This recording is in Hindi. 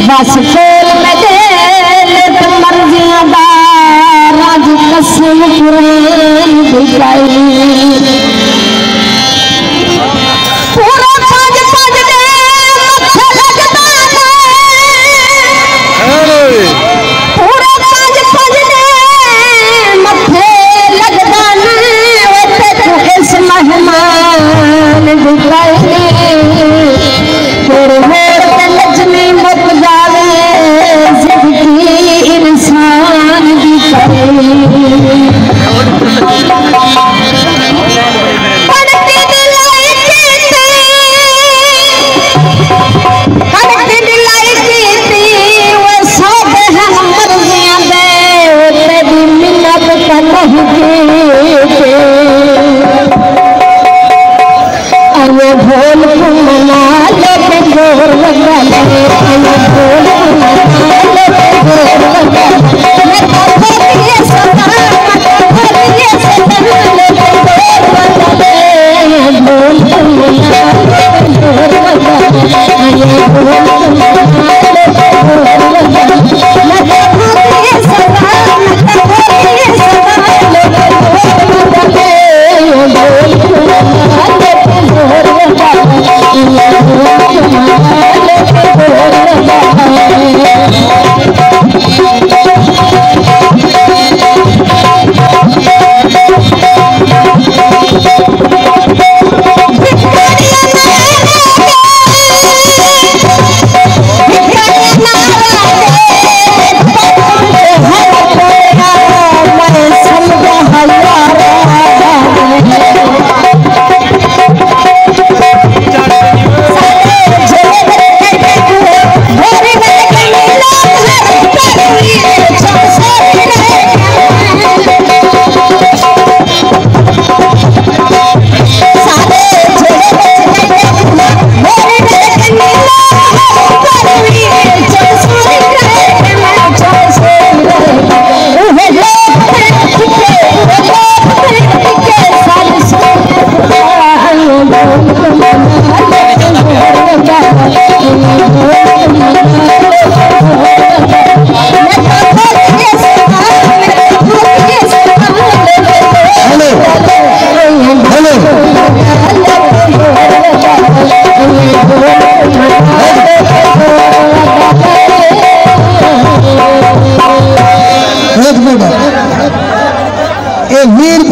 बस खेल में जेल मर्जियां दा राज कसम कुरान दिखाई पूरा पाज पाज दे मत्थे लगदा ने पूरा पाज पाज दे मत्थे लगदा ने ओते तू इस मेहमान दिखाई तेरे होर ते लजनी मुक जावे जिंदगी इंसान दी करे पढ़ती दिलाई कीती वो सब हैं मर्जियां दे तेरी मिन्नत का नहीं कीते अरे भोल मना लेके गोर लगा ले भोल मना लेके गोर लगा मैं तो भोलिए सदा भोलिए सदा लेके गोर लगा ले भोल मना लेके गोर लगा ये भोल मना लेके गोर लगा मैं तो भोलिए सदा लेके गोर लगा ले भोल मना लेके गोर लगा वीर